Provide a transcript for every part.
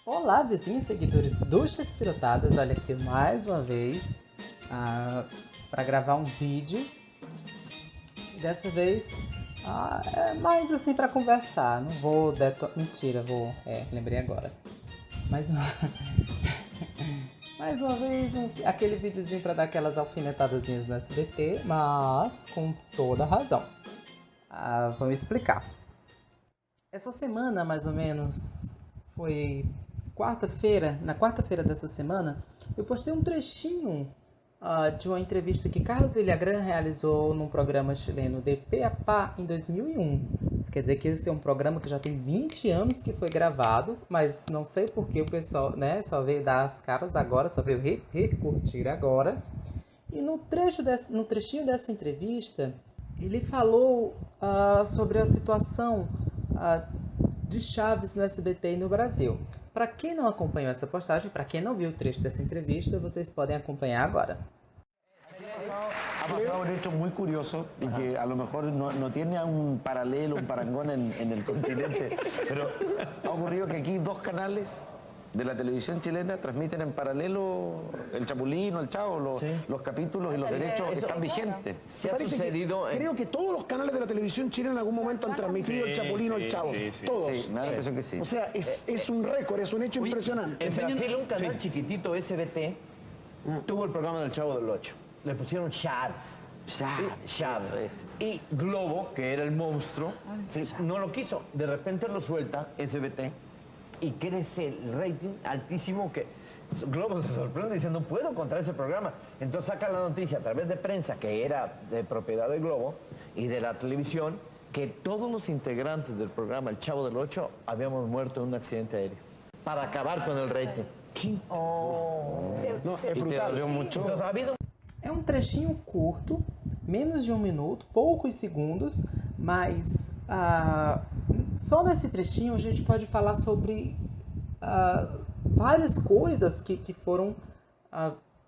Olá, vizinhos e seguidores do Chespirotadas, olha aqui mais uma vez para gravar um vídeo. Dessa vez é mais assim para conversar, não vou mentira, lembrei agora. Mais uma, mais uma vez aquele videozinho para dar aquelas alfinetadazinhas no SBT, mas com toda a razão. Vou me explicar. Essa semana, mais ou menos, foi quarta-feira. Na quarta-feira dessa semana, eu postei um trechinho de uma entrevista que Carlos Villagrán realizou num programa chileno de Pe a Pa em 2001. Isso quer dizer que esse é um programa que já tem 20 anos que foi gravado, mas não sei por que o pessoal, só veio dar as caras agora, só veio repercutir agora. E no trechinho dessa entrevista, ele falou sobre a situação de Chaves no SBT e no Brasil. Para quem não acompanhou essa postagem, para quem não viu o trecho dessa entrevista, vocês podem acompanhar agora. Ha pasado un hecho muy curioso y que a lo mejor no tiene un paralelo, un parangón en el continente, pero ha ocurrido que aquí dos canales de la televisión chilena transmiten en paralelo el Chapulín o el Chavo, los capítulos y los derechos están vigentes. Se ha sucedido. Creo que todos los canales de la televisión chilena en algún momento han transmitido el Chapulín o el Chavo. Todos. Sí, me da la impresión que sí. O sea, es un récord, es un hecho impresionante. En Brasil, un canal chiquitito, SBT, tuvo el programa del Chavo del Ocho. Le pusieron Chaves. Chaves. Y Globo, que era el monstruo, no lo quiso. De repente lo suelta SBT y crece el rating altísimo que Globo se sorprende y dice, no puedo contra ese programa. Entonces saca la noticia a través de prensa, que era de propiedad de Globo y de la televisión, que todos los integrantes del programa El Chavo del Ocho habíamos muerto en un accidente aéreo para acabar con el rating. No, es brutal. Entonces, ha habido... É um trechinho curto, menos de 1 minuto, poucos segundos, mas só nesse trechinho a gente pode falar sobre várias coisas que foram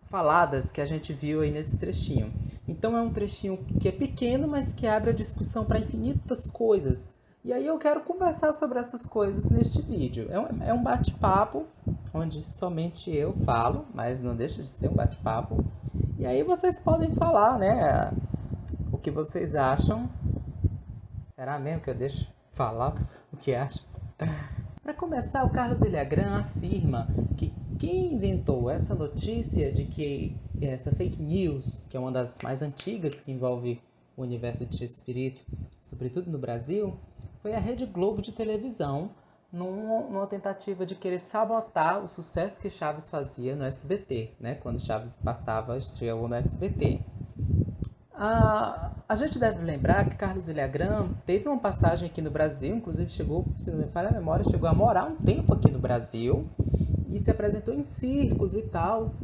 faladas, que a gente viu aí nesse trechinho. Então é um trechinho que é pequeno, mas que abre a discussão para infinitas coisas. E aí eu quero conversar sobre essas coisas neste vídeo. É um bate-papo, onde somente eu falo, mas não deixa de ser um bate-papo. E aí vocês podem falar, o que vocês acham. Será mesmo que eu deixo falar o que acham? Para começar, o Carlos Villagrán afirma que quem inventou essa notícia de que essa fake news, que é uma das mais antigas que envolve o universo de Chespirito, sobretudo no Brasil, foi a Rede Globo de televisão, numa tentativa de querer sabotar o sucesso que Chaves fazia no SBT, quando Chaves estreou no SBT. A gente deve lembrar que Carlos Villagrán teve uma passagem aqui no Brasil, inclusive chegou, se não me falha a memória, chegou a morar um tempo aqui no Brasil e se apresentou em circos e tal.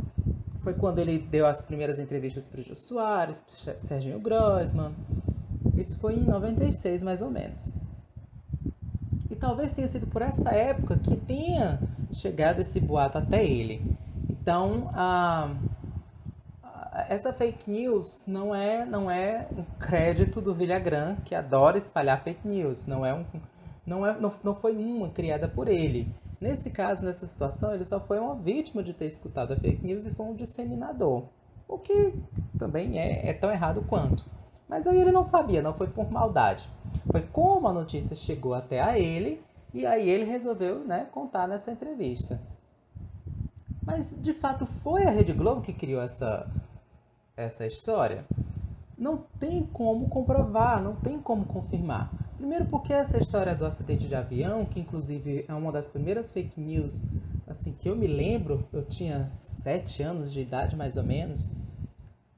Foi quando ele deu as primeiras entrevistas para o Jô Soares, para o Serginho Groisman. Isso foi em 96, mais ou menos. E talvez tenha sido por essa época que tenha chegado esse boato até ele. Então, essa fake news não é um crédito do Villagrán, que adora espalhar fake news. Não foi uma criada por ele. Nesse caso, nessa situação, ele só foi uma vítima de ter escutado a fake news e foi um disseminador. O que também é tão errado quanto. Mas aí ele não sabia, não foi por maldade. Foi como a notícia chegou até a ele e aí ele resolveu contar nessa entrevista. Mas, de fato, foi a Rede Globo que criou essa história? Não tem como comprovar, não tem como confirmar. Primeiro porque essa história do acidente de avião, que inclusive é uma das primeiras fake news assim, que eu me lembro, eu tinha 7 anos de idade mais ou menos,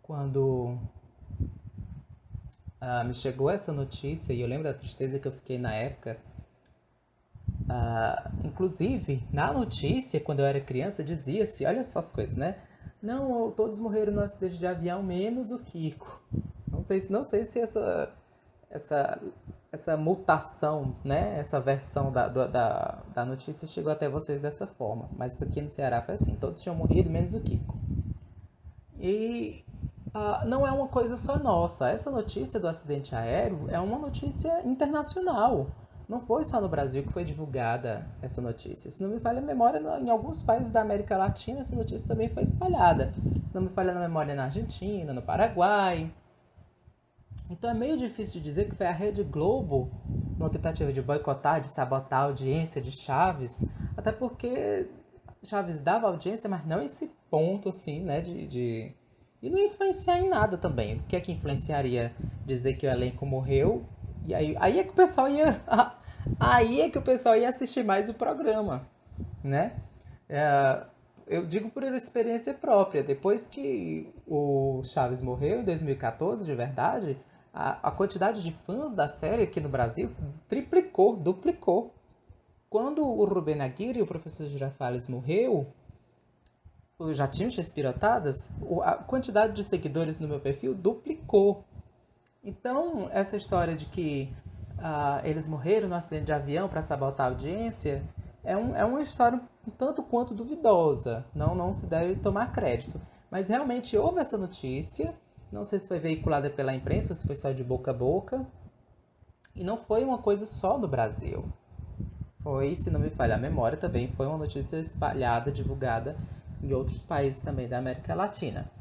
quando me chegou essa notícia, e eu lembro da tristeza que eu fiquei na época. Inclusive, na notícia, quando eu era criança, dizia-se, olha só as coisas, Não, todos morreram no acidente de avião, menos o Kiko. Não sei se essa mutação, essa versão da notícia chegou até vocês dessa forma. Mas aqui no Ceará foi assim, todos tinham morrido, menos o Kiko. E não é uma coisa só nossa. Essa notícia do acidente aéreo é uma notícia internacional. não foi só no Brasil que foi divulgada essa notícia. Se não me falha a memória, em alguns países da América Latina essa notícia também foi espalhada. Se não me falha a memória, na Argentina, no Paraguai. Então é meio difícil de dizer que foi a Rede Globo, numa tentativa de boicotar, de sabotar a audiência de Chaves, até porque Chaves dava audiência, mas não esse ponto assim, né, E não influenciar em nada também. O que é que influenciaria dizer que o elenco morreu? E aí é que o pessoal ia... Aí é que o pessoal ia assistir mais o programa, né? Eu digo por experiência própria. Depois que o Chaves morreu, em 2014, de verdade, a quantidade de fãs da série aqui no Brasil triplicou, duplicou. Quando o Rubén Aguirre e o professor Girafales morreu, já tinham Chespiritadas, a quantidade de seguidores no meu perfil duplicou. Então, essa história de que eles morreram no acidente de avião para sabotar a audiência é uma história um tanto quanto duvidosa. Não se deve tomar crédito. Mas realmente houve essa notícia. Não sei se foi veiculada pela imprensa ou se foi só de boca a boca. E não foi uma coisa só do Brasil. Foi, se não me falha a memória, também foi uma notícia espalhada, divulgada em outros países também da América Latina.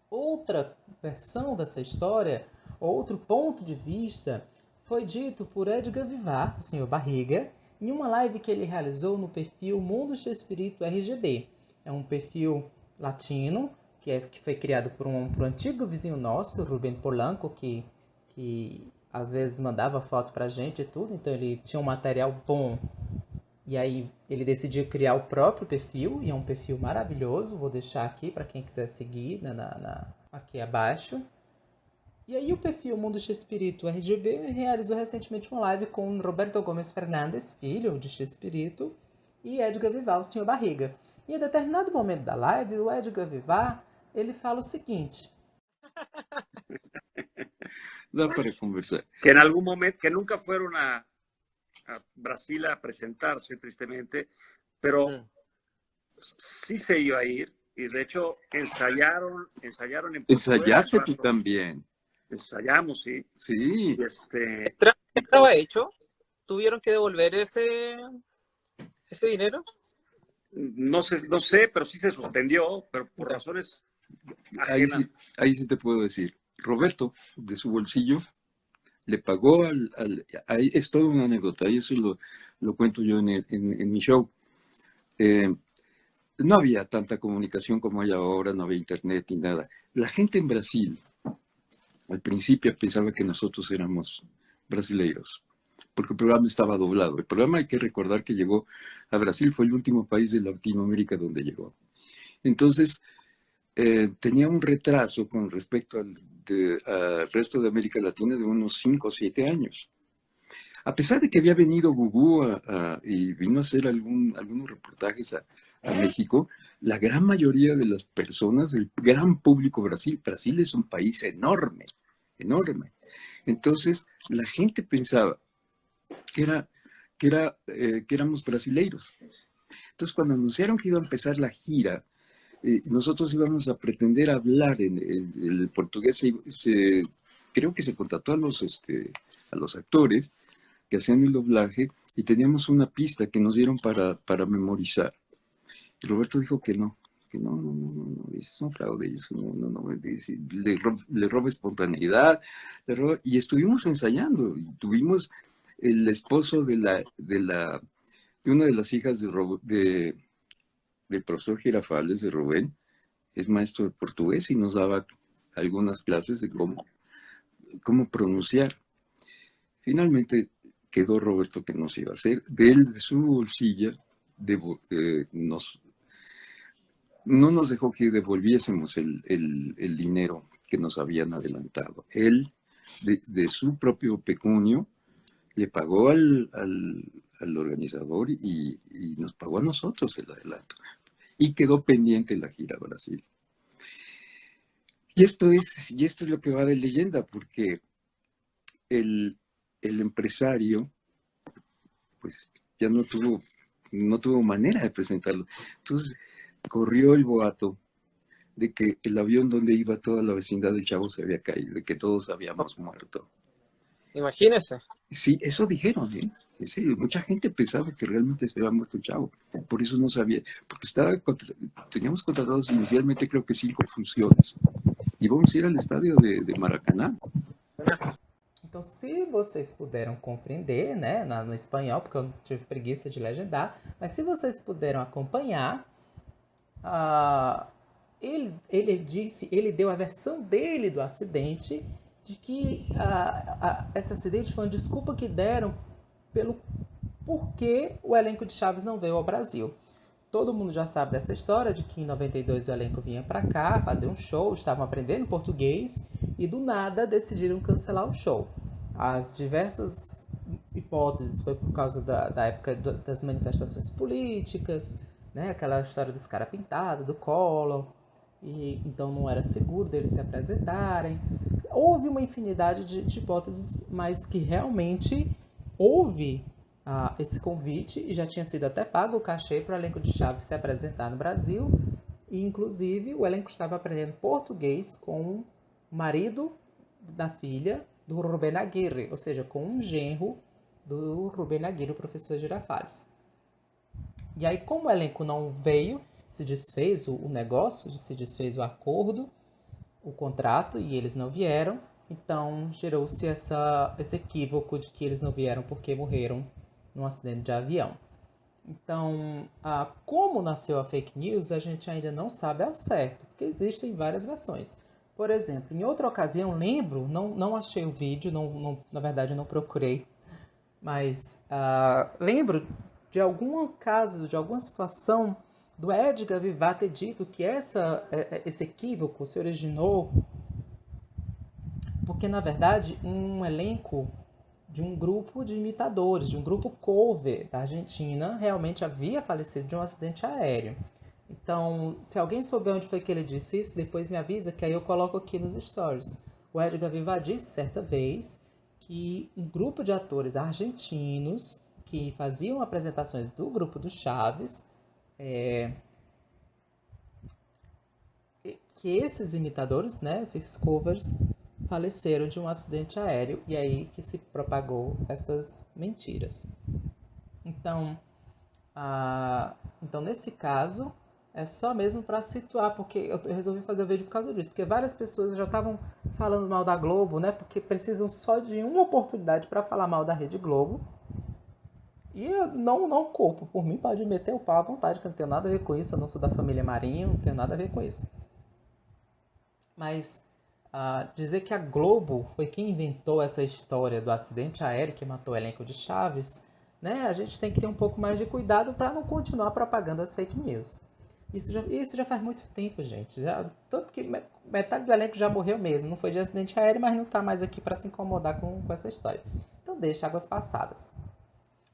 Outra versão dessa história, outro ponto de vista, foi dito por Edgar Vivar, o Sr. Barriga, em uma live que ele realizou no perfil Mundo de Espírito RGB. É um perfil latino, que foi criado por um antigo vizinho nosso, Rubén Polanco, que às vezes mandava foto pra gente e tudo, então ele tinha um material bom. E aí ele decidiu criar o próprio perfil, e é um perfil maravilhoso, vou deixar aqui para quem quiser seguir, né, aqui abaixo. E aí o perfil Mundo Chespirito RGB realizou recentemente uma live com Roberto Gomes Fernandes, filho de Chespirito, e Edgar Vivar, o Sr. Barriga. E em determinado momento da live, o Edgar Vivar, ele fala o seguinte... Dá para conversar. Que en algún momento, que nunca fueron a Brasil a presentarse, tristemente, pero sí se iba a ir, y de hecho ensayaron en ¿Ensayaste Portugal, tú también? Ensayamos, sí. Sí. Y ¿El trámite estaba hecho? ¿Tuvieron que devolver ese dinero? no sé, pero sí se suspendió, pero por razones ajenas. Ahí sí te puedo decir. Roberto, de su bolsillo, le pagó ahí es toda una anécdota, y eso lo cuento yo en mi show. No había tanta comunicación como hay ahora, no había internet ni nada. La gente en Brasil, al principio pensaba que nosotros éramos brasileiros, porque el programa estaba doblado. El programa, hay que recordar que llegó a Brasil, fue el último país de Latinoamérica donde llegó. Entonces, tenía un retraso con respecto al resto de América Latina de unos 5 o 7 años. A pesar de que había venido Gugu y vino a hacer algunos reportajes a México, la gran mayoría de las personas, el gran público Brasil es un país enorme, enorme. Entonces, la gente pensaba que éramos brasileiros. Entonces, cuando anunciaron que iba a empezar la gira, nosotros íbamos a pretender hablar en el portugués. Creo que se contrató a los actores que hacían el doblaje y teníamos una pista que nos dieron para memorizar. Y Roberto dijo que no, dice, es un fraude, eso no, dice, le roba espontaneidad, y estuvimos ensayando, y tuvimos el esposo de una de las hijas del profesor Girafales, de Rubén, es maestro de portugués y nos daba algunas clases de cómo pronunciar. Finalmente quedó Roberto que nos iba a hacer. De su bolsillo, no nos dejó que devolviésemos el dinero que nos habían adelantado. Él, de su propio pecunio, le pagó al organizador y nos pagó a nosotros el adelanto. Y quedó pendiente la gira a Brasil. Y esto es lo que va de leyenda, porque el empresario, pues ya no tuvo manera de presentarlo. Entonces corrió el boato de que el avión donde iba toda la vecindad del Chavo se había caído, de que todos habíamos muerto. Imagínese. Sí, eso dijeron, ¿eh? En serio, mucha gente pensaba que realmente se había muerto Chavo, por eso no sabía, porque teníamos contratados inicialmente creo que 5 funciones, e vamos ir ao estádio de Maracanã. Então, se vocês puderam compreender, né, no espanhol, porque eu tive preguiça de legendar, mas se vocês puderam acompanhar, ele deu a versão dele do acidente, de que esse acidente foi uma desculpa que deram pelo porquê o elenco de Chaves não veio ao Brasil. Todo mundo já sabe dessa história, de que em 92 o elenco vinha para cá fazer um show, estavam aprendendo português e do nada decidiram cancelar o show. As diversas hipóteses foi por causa da época das manifestações políticas, né? Aquela história dos caras pintados, do Collor, e então não era seguro deles se apresentarem. Houve uma infinidade de hipóteses, mas que realmente houve esse convite e já tinha sido até pago o cachê para o elenco de Chaves se apresentar no Brasil, e inclusive o elenco estava aprendendo português com o marido da filha do Rubén Aguirre, ou seja, com um genro do Rubén Aguirre, o professor Girafales. E aí, como o elenco não veio, se desfez o negócio, se desfez o acordo, o contrato, e eles não vieram, então gerou-se esse equívoco de que eles não vieram porque morreram num acidente de avião. Então, como nasceu a fake news, a gente ainda não sabe ao certo, porque existem várias versões. Por exemplo, em outra ocasião, lembro, não achei o vídeo, na verdade eu não procurei, mas lembro de algum caso, de alguma situação do Edgar Vivar ter dito que esse equívoco se originou porque, na verdade, um elenco de um grupo de imitadores, de um grupo cover da Argentina, realmente havia falecido de um acidente aéreo. Então, se alguém souber onde foi que ele disse isso, depois me avisa, que aí eu coloco aqui nos stories. O Edgar Vivar disse certa vez que um grupo de atores argentinos que faziam apresentações do grupo do Chaves, que esses imitadores, né, esses covers, faleceram de um acidente aéreo, e aí que se propagou essas mentiras. Então, nesse caso, é só mesmo para situar, porque eu resolvi fazer o vídeo por causa disso, porque várias pessoas já estavam falando mal da Globo, né, porque precisam só de uma oportunidade para falar mal da Rede Globo. E eu não culpo, por mim pode meter o pau à vontade, que eu não tenho nada a ver com isso, eu não sou da família Marinho, não tenho nada a ver com isso. Mas dizer que a Globo foi quem inventou essa história do acidente aéreo que matou o elenco de Chaves, né, a gente tem que ter um pouco mais de cuidado para não continuar propagando as fake news. Isso já faz muito tempo, gente. Tanto que metade do elenco já morreu mesmo, não foi de acidente aéreo, mas não está mais aqui para se incomodar com essa história. Então deixa águas passadas.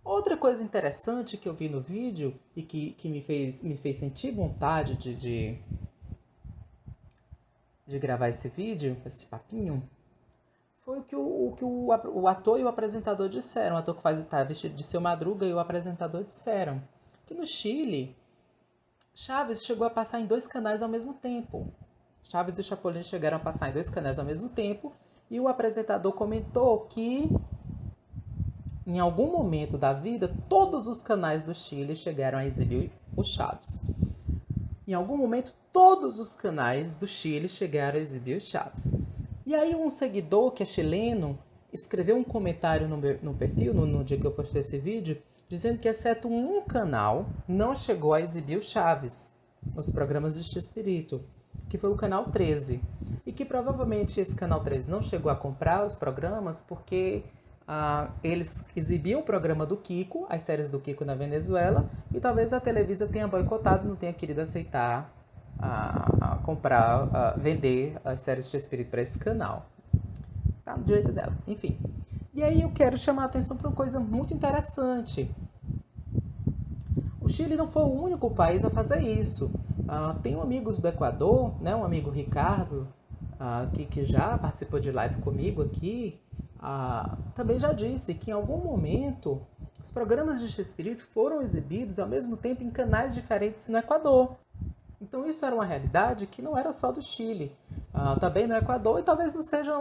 Outra coisa interessante que eu vi no vídeo e que me fez sentir vontade de gravar esse vídeo, esse papinho, foi o que o ator e o apresentador disseram. O ator que tá vestido de Seu Madruga e o apresentador disseram que no Chile, Chaves chegou a passar em 2 canais ao mesmo tempo. Chaves e Chapolin chegaram a passar em 2 canais ao mesmo tempo, e o apresentador comentou que em algum momento da vida, todos os canais do Chile chegaram a exibir o Chaves. Em algum momento, todos os canais do Chile chegaram a exibir o Chaves. E aí um seguidor que é chileno escreveu um comentário no perfil, no dia que eu postei esse vídeo, dizendo que exceto um canal não chegou a exibir o Chaves, os programas de Chespirito, que foi o canal 13. E que provavelmente esse canal 13 não chegou a comprar os programas porque eles exibiam o programa do Kiko, as séries do Kiko na Venezuela, e talvez a Televisa tenha boicotado, não tenha querido aceitar comprar, vender as séries de Chespirito para esse canal. Tá no direito dela, enfim. E aí eu quero chamar a atenção para uma coisa muito interessante. O Chile não foi o único país a fazer isso. Tenho amigos do Equador, né, um amigo Ricardo, que já participou de live comigo aqui, também já disse que em algum momento os programas de Chespirito foram exibidos ao mesmo tempo em canais diferentes no Equador. Então isso era uma realidade que não era só do Chile. também no Equador, e talvez não seja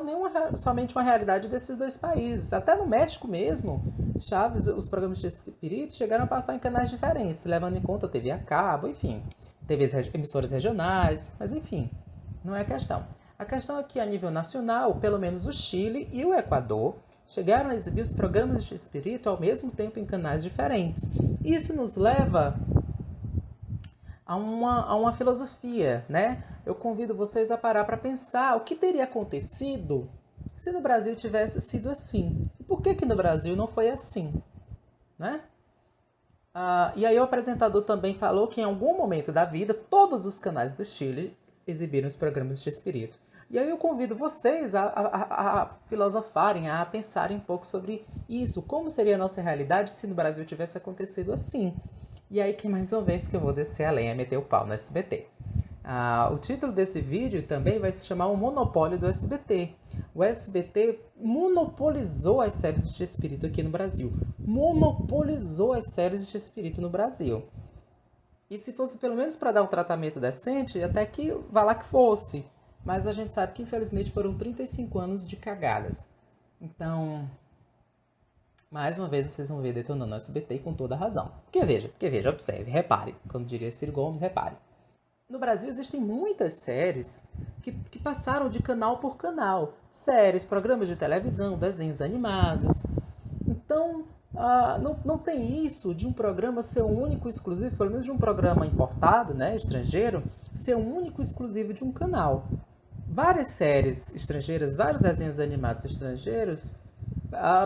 somente uma realidade desses dois países. Até no México mesmo, Chaves, os programas de Chespirito chegaram a passar em canais diferentes, levando em conta a TV a cabo, enfim, emissoras regionais, mas enfim, não é a questão. A questão é que a nível nacional, pelo menos o Chile e o Equador chegaram a exibir os programas de Chespirito ao mesmo tempo em canais diferentes. Isso nos leva a uma filosofia, né? Eu convido vocês a parar para pensar o que teria acontecido se no Brasil tivesse sido assim. E por que no Brasil não foi assim, né? E aí o apresentador também falou que em algum momento da vida todos os canais do Chile exibiram os programas de Chespirito. E aí eu convido vocês a filosofarem, a pensarem um pouco sobre isso. Como seria a nossa realidade se no Brasil tivesse acontecido assim? E aí que mais uma vez que eu vou descer a lenha e meter o pau no SBT. O título desse vídeo também vai se chamar O Monopólio do SBT. O SBT monopolizou as séries de Chespirito aqui no Brasil. Monopolizou as séries de Chespirito no Brasil. E se fosse pelo menos para dar um tratamento decente, até que vá lá que fosse. Mas a gente sabe que infelizmente foram 35 anos de cagadas. Então, mais uma vez vocês vão ver detonando o SBT com toda a razão. Porque veja, observe, repare. Como diria Ciro Gomes, repare. No Brasil existem muitas séries que passaram de canal por canal. Séries, programas de televisão, desenhos animados. Então, não tem isso de um programa ser um único exclusivo, pelo menos de um programa importado, né, estrangeiro, ser um único exclusivo de um canal. Várias séries estrangeiras, vários desenhos animados estrangeiros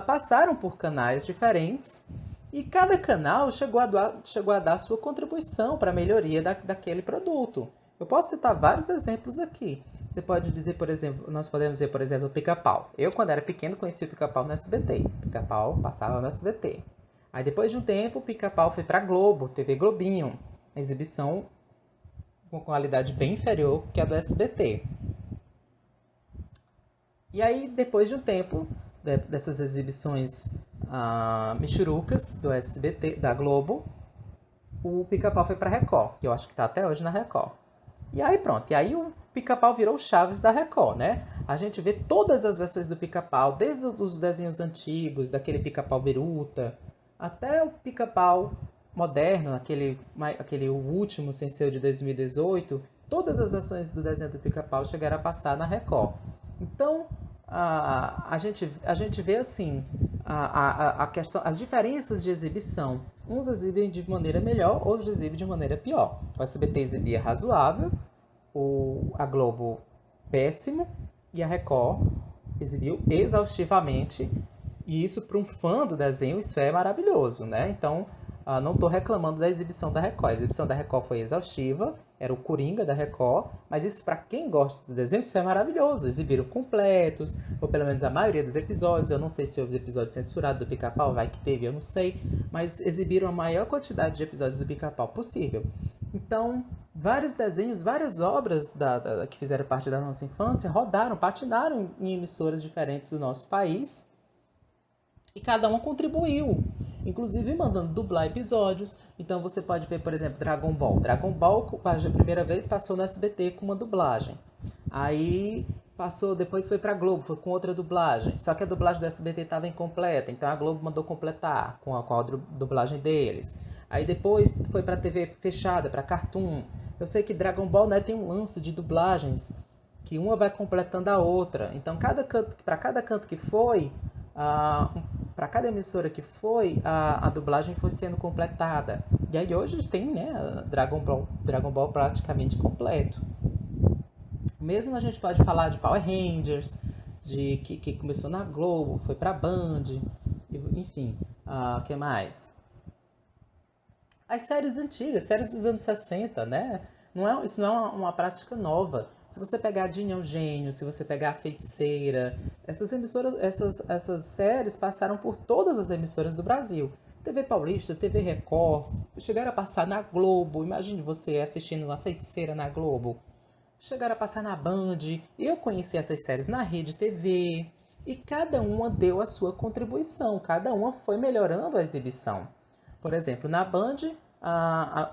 passaram por canais diferentes e cada canal chegou a dar a sua contribuição para a melhoria daquele produto. Eu posso citar vários exemplos aqui. Você pode dizer, por exemplo, nós podemos ver, por exemplo, o Pica-Pau. Eu, quando era pequeno, conheci o Pica-Pau no SBT. O Pica-Pau passava no SBT. Aí, depois de um tempo, o Pica-Pau foi para a Globo, TV Globinho. Exibição com qualidade bem inferior que a do SBT. E aí, depois de um tempo dessas exibições michurucas do SBT, da Globo, o Pica-Pau foi para a Record, que eu acho que está até hoje na Record. E aí pronto, e aí o Pica-Pau virou o Chaves da Record, né? A gente vê todas as versões do Pica-Pau, desde os desenhos antigos, daquele Pica-Pau biruta, até o Pica-Pau moderno, aquele último, sem ser o de 2018, todas as versões do desenho do Pica-Pau chegaram a passar na Record. Então, a gente vê assim, a questão, as diferenças de exibição. Uns exibem de maneira melhor, outros exibem de maneira pior. O SBT exibia razoável, a Globo péssimo e a Record exibiu exaustivamente. E isso, para um fã do desenho, isso é maravilhoso, né? Então, não estou reclamando da exibição da Record. A exibição da Record foi exaustiva, era o Coringa da Record, mas isso, para quem gosta do desenho, isso é maravilhoso. Exibiram completos, ou pelo menos a maioria dos episódios. Eu não sei se houve episódio censurado do Pica-Pau, vai que teve, eu não sei. Mas exibiram a maior quantidade de episódios do Pica-Pau possível. Então, vários desenhos, várias obras que fizeram parte da nossa infância rodaram, patinaram em emissoras diferentes do nosso país. E cada uma contribuiu, inclusive mandando dublar episódios. Então você pode ver, por exemplo, Dragon Ball. Dragon Ball, a primeira vez, passou no SBT com uma dublagem. Aí depois foi pra Globo, foi com outra dublagem. Só que a dublagem do SBT estava incompleta, então a Globo mandou completar com a dublagem deles. Aí depois foi pra TV fechada, pra Cartoon. Eu sei que Dragon Ball, né, tem um lance de dublagens, que uma vai completando a outra. Então para cada canto que foi, para cada emissora que foi, a dublagem foi sendo completada. E aí hoje tem, né, Dragon Ball praticamente completo. Mesmo a gente pode falar de Power Rangers, que começou na Globo, foi para Band, enfim, o que mais? As séries antigas, séries dos anos 60, né? Isso não é uma prática nova. Se você pegar Dinho é um Gênio, se você pegar a Feiticeira, essas emissoras, essas séries passaram por todas as emissoras do Brasil. TV Paulista, TV Record, chegaram a passar na Globo. Imagine você assistindo a Feiticeira na Globo. Chegaram a passar na Band. Eu conheci essas séries na Rede TV. E cada uma deu a sua contribuição. Cada uma foi melhorando a exibição. Por exemplo, na Band,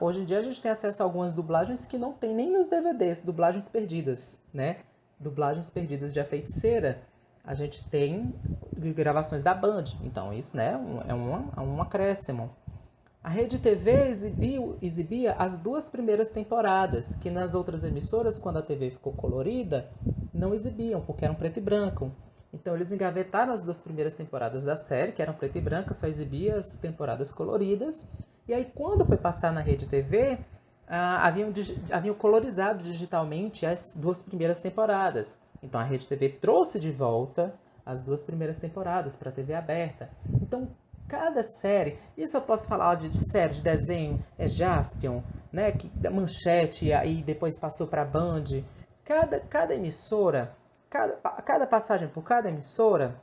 hoje em dia a gente tem acesso a algumas dublagens que não tem nem nos DVDs, dublagens perdidas, né? dublagens perdidas de A Feiticeira. A gente tem gravações da Band, então isso, né, é um acréscimo. A Rede TV exibia as 2 primeiras temporadas, que nas outras emissoras, quando a TV ficou colorida, não exibiam, porque eram preto e branco. Então eles engavetaram as 2 primeiras temporadas da série, que eram preto e branco, só exibia as temporadas coloridas. E aí, quando foi passar na Rede TV, haviam colorizado digitalmente as 2 primeiras temporadas. Então a Rede TV trouxe de volta as 2 primeiras temporadas para a TV aberta. Então, cada série, isso eu posso falar de série, de desenho, Jaspion, né, que da Manchete, aí depois passou para a Band. Cada emissora, cada passagem por cada emissora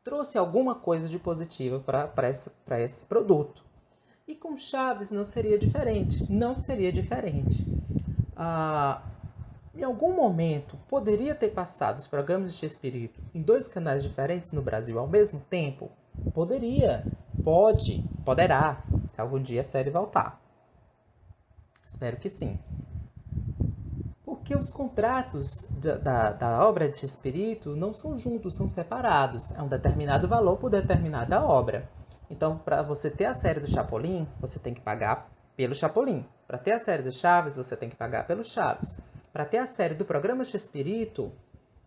trouxe alguma coisa de positiva para esse produto. E com Chaves não seria diferente. Não seria diferente. Em algum momento, poderia ter passado os programas de Chespirito em 2 canais diferentes no Brasil ao mesmo tempo? Poderia, poderá, se algum dia a série voltar. Espero que sim. Porque os contratos da obra de Chespirito não são juntos, são separados. É um determinado valor por determinada obra. Então, para você ter a série do Chapolin, você tem que pagar pelo Chapolin. Para ter a série do Chaves, você tem que pagar pelo Chaves. Para ter a série do programa Chespirito,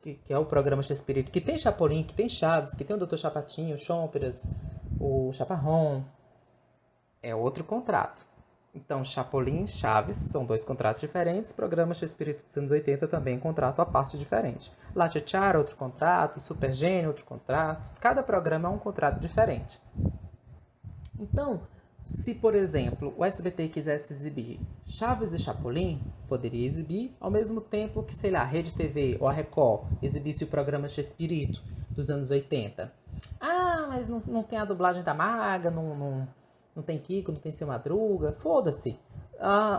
que é o programa Chespirito, que tem Chapolin, que tem Chaves, que tem o Dr. Chapatinho, o Chompiras, o Chaparrão, é outro contrato. Então, Chapolin e Chaves são 2 contratos diferentes. Programa Chespirito dos anos 80 também contrato à parte diferente. La Chachara, outro contrato. Super Gênio, outro contrato. Cada programa é um contrato diferente. Então, se, por exemplo, o SBT quisesse exibir Chaves e Chapolin, poderia exibir ao mesmo tempo que, sei lá, a Rede TV ou a Record exibisse o programa Chespirito dos anos 80. Mas não tem a dublagem da Maga, não tem Kiko, não tem Seu Madruga, foda-se.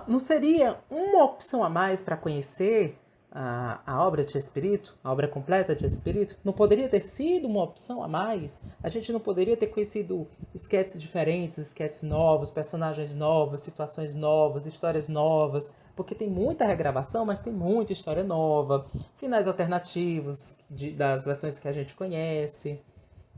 Não seria uma opção a mais para conhecer a obra de Chespirito, a obra completa de Chespirito? Não poderia ter sido uma opção a mais? A gente não poderia ter conhecido esquetes diferentes, esquetes novos, personagens novos, situações novas, histórias novas, porque tem muita regravação, mas tem muita história nova, finais alternativos das versões que a gente conhece.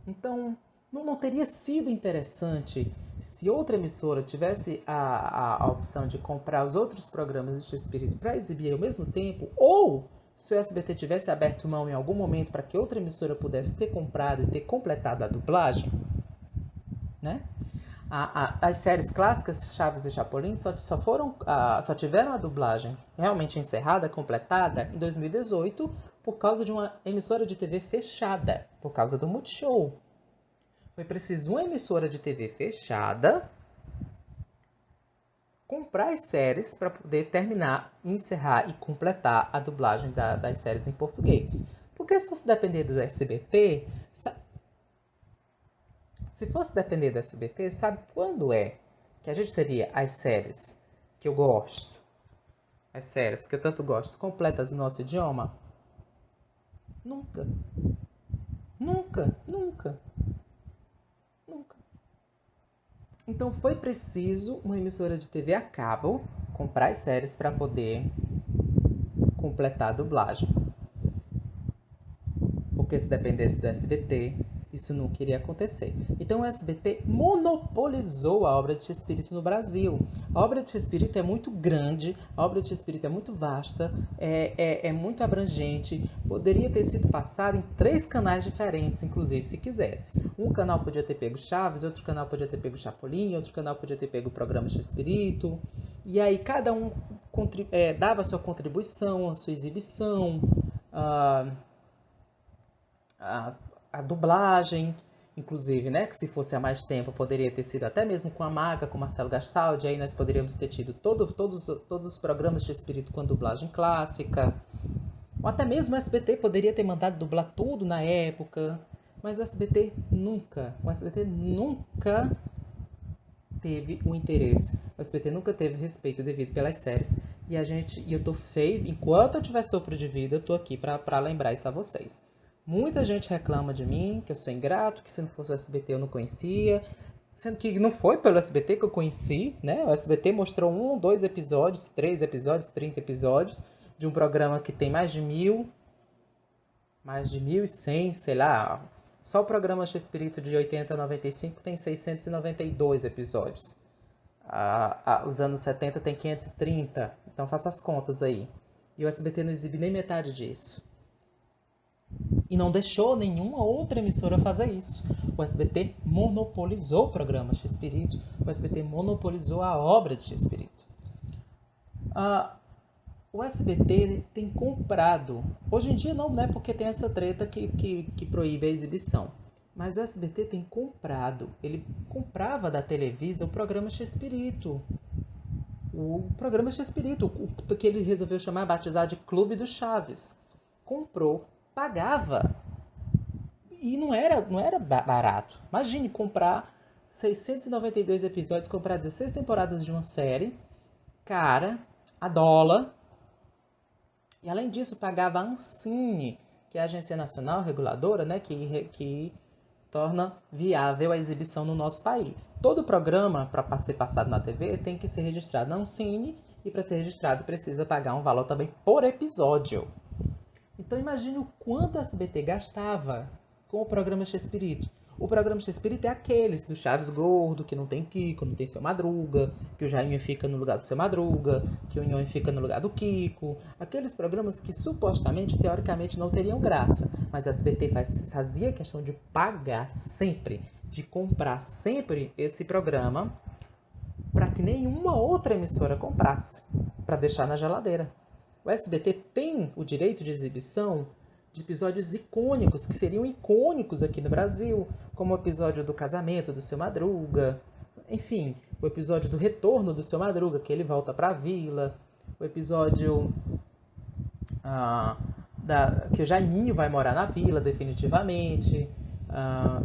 Então, não teria sido interessante se outra emissora tivesse a opção de comprar os outros programas de Chespirito para exibir ao mesmo tempo, ou se o SBT tivesse aberto mão em algum momento para que outra emissora pudesse ter comprado e ter completado a dublagem, né? As séries clássicas Chaves e Chapolin só tiveram a dublagem realmente encerrada, completada, em 2018, por causa de uma emissora de TV fechada, por causa do Multishow. Foi preciso uma emissora de TV fechada comprar as séries para poder terminar, encerrar e completar a dublagem das séries em português. Porque se fosse depender do SBT, sabe quando é que a gente teria as séries que eu gosto, as séries que eu tanto gosto, completas no nosso idioma? Nunca. Nunca. Nunca. Nunca. Então foi preciso uma emissora de TV a cabo comprar as séries para poder completar a dublagem. Porque se dependesse do SBT, isso nunca iria acontecer. Então o SBT monopolizou a obra de Chespirito no Brasil. A obra de Chespirito é muito grande, a obra de Chespirito é muito vasta, é muito abrangente. Poderia ter sido passada em 3 canais diferentes, inclusive, se quisesse. Um canal podia ter pego Chaves, outro canal podia ter pego Chapolin, outro canal podia ter pego o programa Chespirito. E aí cada um dava a sua contribuição, a sua exibição, a dublagem, inclusive, né, que se fosse há mais tempo, poderia ter sido até mesmo com a Maga, com Marcelo Gastaldi, aí nós poderíamos ter tido todos os programas de Chespirito com a dublagem clássica, ou até mesmo o SBT poderia ter mandado dublar tudo na época, mas o SBT nunca teve o interesse, o SBT nunca teve respeito devido pelas séries, e eu tô feio, enquanto eu tiver sopro de vida, eu tô aqui para lembrar isso a vocês. Muita gente reclama de mim, que eu sou ingrato, que se não fosse o SBT eu não conhecia, sendo que não foi pelo SBT que eu conheci, né? O SBT mostrou 1, 2 episódios, 3 episódios, 30 episódios de um programa que tem mais de 1.100, sei lá. Só o programa Chespirito de 80 a 95 tem 692 episódios. Os anos 70 tem 530, então faça as contas aí. E o SBT não exibe nem metade disso. E não deixou nenhuma outra emissora fazer isso. O SBT monopolizou o programa Chespirito, o SBT monopolizou a obra de Chespirito. O SBT tem comprado, hoje em dia não, né, porque tem essa treta que proíbe a exibição, mas o SBT tem comprado, ele comprava da Televisa o programa Chespirito. O programa Chespirito, que ele resolveu batizar de Clube do Chaves. Comprou, pagava. E não era barato. Imagine comprar 692 episódios, comprar 16 temporadas de uma série, cara, a dólar. E além disso, pagava a Ancine, que é a Agência Nacional Reguladora, né, que torna viável a exibição no nosso país. Todo programa, para ser passado na TV, tem que ser registrado na Ancine, e para ser registrado precisa pagar um valor também por episódio. Então imagine o quanto a SBT gastava com o programa Chespirito. O programa Chespirito é aqueles do Chaves gordo, que não tem Kiko, não tem Seu Madruga, que o Jaiminho fica no lugar do Seu Madruga, que o Nhonho fica no lugar do Kiko. Aqueles programas que supostamente, teoricamente, não teriam graça. Mas o SBT fazia questão de pagar sempre, de comprar sempre esse programa para que nenhuma outra emissora comprasse, para deixar na geladeira. O SBT tem o direito de exibição de episódios icônicos, que seriam icônicos aqui no Brasil, como o episódio do casamento do Seu Madruga, enfim, o episódio do retorno do Seu Madruga, que ele volta para a vila, o episódio que o Jaiminho vai morar na vila definitivamente,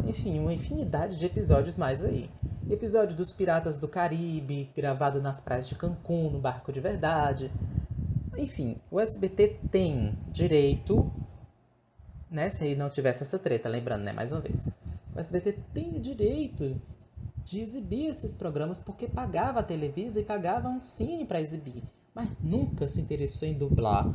enfim, uma infinidade de episódios mais aí. Episódio dos Piratas do Caribe, gravado nas praias de Cancún, no Barco de Verdade. Enfim, o SBT tem direito, né, se não tivesse essa treta, lembrando, né, mais uma vez, o SBT tem o direito de exibir esses programas porque pagava a Televisa e pagava a Ancine para exibir, mas nunca se interessou em dublar,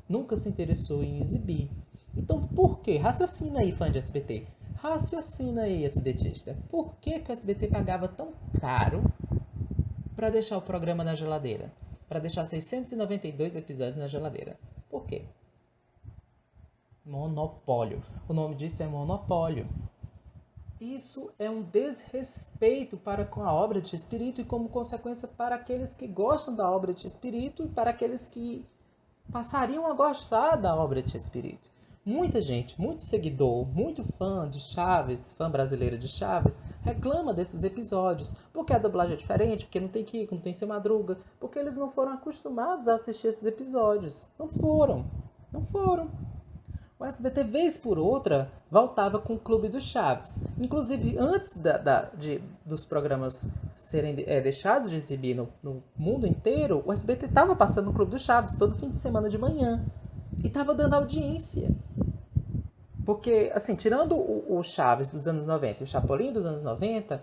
nunca se interessou em exibir. Então, por quê? Raciocina aí, fã de SBT. Raciocina aí, SBTista. Por que o SBT pagava tão caro para deixar o programa na geladeira? Para deixar 692 episódios na geladeira. Por quê? Monopólio. O nome disso é monopólio. Isso é um desrespeito para com a obra de Chespirito e, como consequência, para aqueles que gostam da obra de Chespirito e para aqueles que passariam a gostar da obra de Chespirito. Muita gente, muito seguidor, muito fã de Chaves, fã brasileiro de Chaves, reclama desses episódios, porque a dublagem é diferente, porque não tem Kiko, não tem Seu Madruga, porque eles não foram acostumados a assistir esses episódios. Não foram. O SBT, vez por outra, voltava com o Clube do Chaves. Inclusive, antes dos programas serem deixados de exibir no mundo inteiro, o SBT estava passando o Clube do Chaves todo fim de semana de manhã. E estava dando audiência. Porque, assim, tirando o Chaves dos anos 90 e o Chapolin dos anos 90,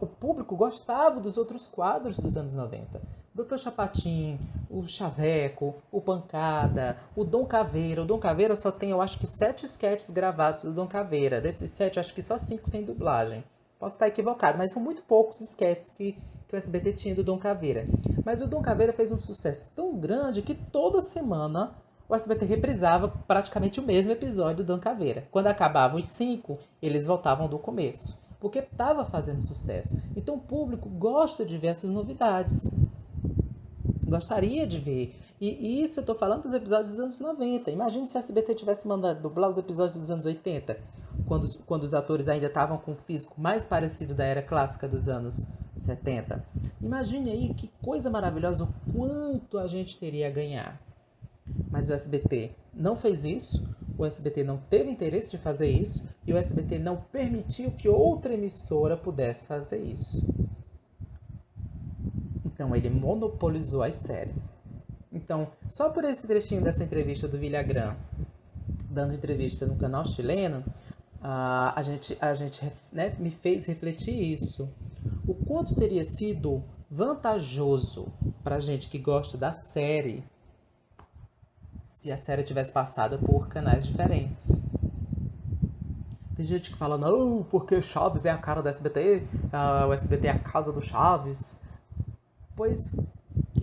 o público gostava dos outros quadros dos anos 90. Dr. Chapatin, o Chaveco, o Pancada, o Dom Caveira. O Dom Caveira só tem, eu acho que 7 sketches gravados do Dom Caveira. Desses 7, acho que só 5 tem dublagem. Posso estar equivocado, mas são muito poucos sketches que o SBT tinha do Dom Caveira. Mas o Dom Caveira fez um sucesso tão grande que toda semana o SBT reprisava praticamente o mesmo episódio do Dom Caveira. Quando acabavam os 5, eles voltavam do começo, porque estava fazendo sucesso. Então o público gosta de ver essas novidades. Gostaria de ver. E isso eu estou falando dos episódios dos anos 90. Imagine se o SBT tivesse mandado dublar os episódios dos anos 80, quando os atores ainda estavam com o físico mais parecido da era clássica dos anos 70. Imagine aí que coisa maravilhosa, o quanto a gente teria a ganhar. Mas o SBT não fez isso, o SBT não teve interesse de fazer isso e o SBT não permitiu que outra emissora pudesse fazer isso. Então ele monopolizou as séries. Então, só por esse trechinho dessa entrevista do Villagrán, dando entrevista no canal chileno, a gente né, me fez refletir isso. O quanto teria sido vantajoso para a gente que gosta da série se a série tivesse passado por canais diferentes. Tem gente que fala, não, porque Chaves é a cara do SBT, o SBT é a casa do Chaves. Pois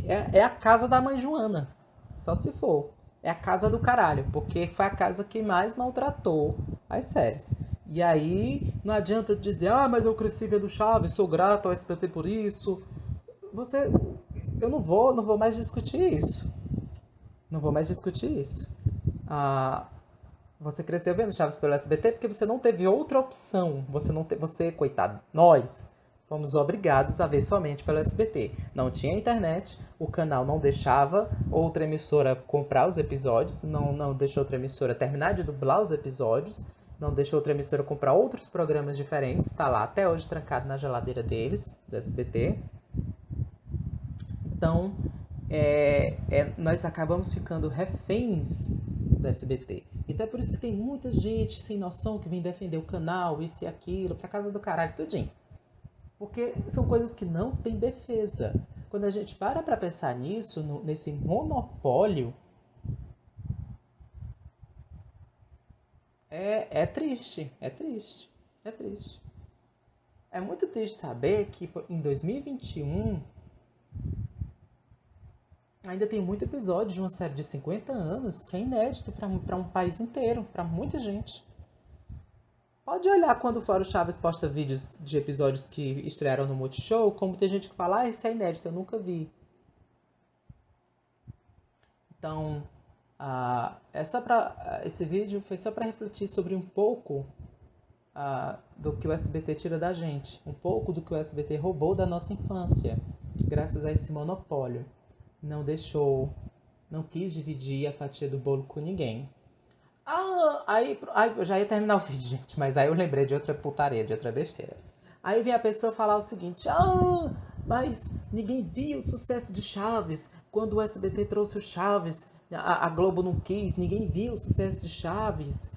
é a casa da mãe Joana, só se for. É a casa do caralho, porque foi a casa que mais maltratou as séries. E aí não adianta dizer, mas eu cresci vendo Chaves, sou grato ao SBT por isso. Eu não vou mais discutir isso. Não vou mais discutir isso. Você cresceu vendo Chaves pelo SBT porque você não teve outra opção. Você, coitado, nós fomos obrigados a ver somente pelo SBT. Não tinha internet, o canal não deixava outra emissora comprar os episódios, não deixou outra emissora terminar de dublar os episódios, não deixou outra emissora comprar outros programas diferentes. Está lá até hoje trancado na geladeira deles, do SBT. Então, nós acabamos ficando reféns do SBT. Então é por isso que tem muita gente sem noção que vem defender o canal, isso e aquilo, pra casa do caralho, tudinho. Porque são coisas que não tem defesa. Quando a gente para pensar nisso, nesse monopólio, é triste. É muito triste saber que em 2021 ainda tem muito episódio de uma série de 50 anos que é inédito para um país inteiro, para muita gente. Pode olhar quando o Fórum Chaves posta vídeos de episódios que estrearam no Multishow, como tem gente que fala, esse é inédito, eu nunca vi. Então, esse vídeo foi só para refletir sobre um pouco do que o SBT tira da gente, um pouco do que o SBT roubou da nossa infância, graças a esse monopólio. Não quis dividir a fatia do bolo com ninguém. Aí eu já ia terminar o vídeo, gente, mas aí eu lembrei de outra putaria, de outra besteira. Aí vem a pessoa falar o seguinte, mas ninguém viu o sucesso de Chaves, quando o SBT trouxe o Chaves, a Globo não quis, ninguém viu o sucesso de Chaves.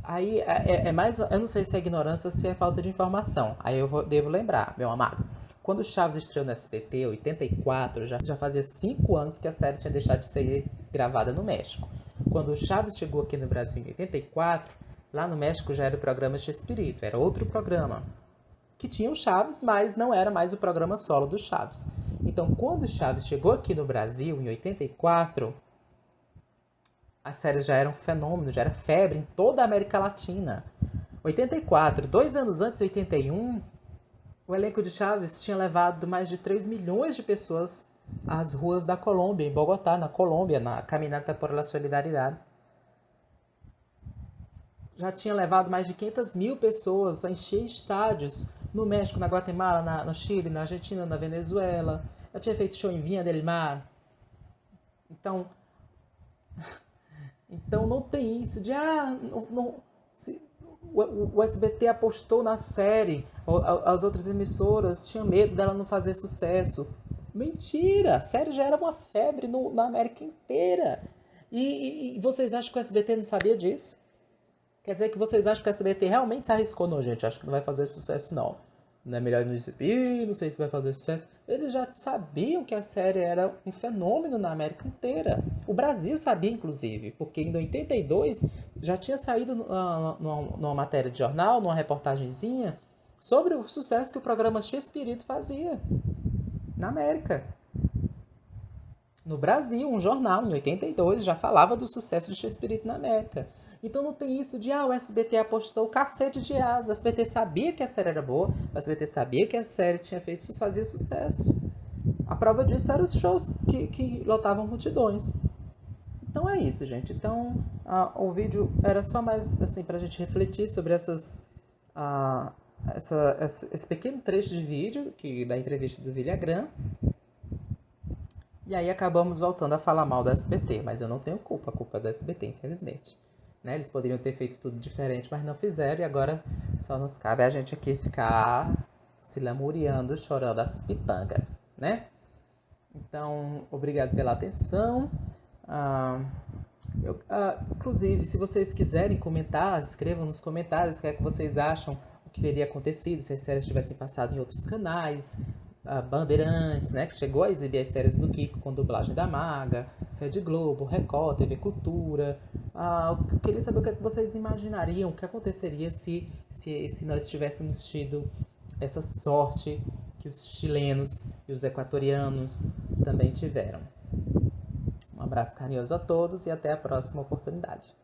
Aí é mais, eu não sei se é ignorância ou se é falta de informação, aí eu devo lembrar, meu amado. Quando o Chaves estreou no SBT, em 84, já fazia 5 anos que a série tinha deixado de ser gravada no México. Quando o Chaves chegou aqui no Brasil em 84, lá no México já era o programa Chespirito, era outro programa. Que tinha o Chaves, mas não era mais o programa solo do Chaves. Então, quando o Chaves chegou aqui no Brasil, em 84, as séries já eram um fenômeno, já era febre em toda a América Latina. 84, 2 anos antes, 81... O elenco de Chaves tinha levado mais de 3 milhões de pessoas às ruas da Colômbia, em Bogotá, na Colômbia, na Caminata por la Solidaridad. Já tinha levado mais de 500 mil pessoas a encher estádios no México, na Guatemala, no Chile, na Argentina, na Venezuela. Já tinha feito show em Viña del Mar. Então não tem isso de o SBT apostou na série, as outras emissoras tinham medo dela não fazer sucesso. Mentira! A série já era uma febre na América inteira. E vocês acham que o SBT não sabia disso? Quer dizer que vocês acham que o SBT realmente se arriscou? Não, gente, acho que não vai fazer sucesso, não. Não é melhor não exibir, não sei se vai fazer sucesso. Eles já sabiam que a série era um fenômeno na América inteira. O Brasil sabia, inclusive, porque em 82 já tinha saído numa matéria de jornal, numa reportagenzinha, sobre o sucesso que o programa Chespirito fazia na América. No Brasil, um jornal, em 82, já falava do sucesso de Chespirito na América. Então não tem isso de, o SBT apostou o cacete de asa. O SBT sabia que a série era boa, o SBT sabia que a série tinha fazia sucesso. A prova disso eram os shows que lotavam multidões. Então é isso, gente. Então o vídeo era só mais assim pra gente refletir sobre esse pequeno trecho de vídeo da entrevista do Villagrán. E aí acabamos voltando a falar mal do SBT, mas eu não tenho culpa, a culpa é do SBT, infelizmente. Né? Eles poderiam ter feito tudo diferente, mas não fizeram, e agora só nos cabe a gente aqui ficar se lamuriando, chorando as pitangas, né? Então, obrigado pela atenção. Inclusive, se vocês quiserem comentar, escrevam nos comentários o que é que vocês acham, o que teria acontecido se as séries tivessem passado em outros canais. a Bandeirantes, né, que chegou a exibir as séries do Kiko com dublagem da Maga, Rede Globo, Record, TV Cultura. Eu queria saber o que vocês imaginariam, o que aconteceria se nós tivéssemos tido essa sorte que os chilenos e os equatorianos também tiveram. Um abraço carinhoso a todos e até a próxima oportunidade.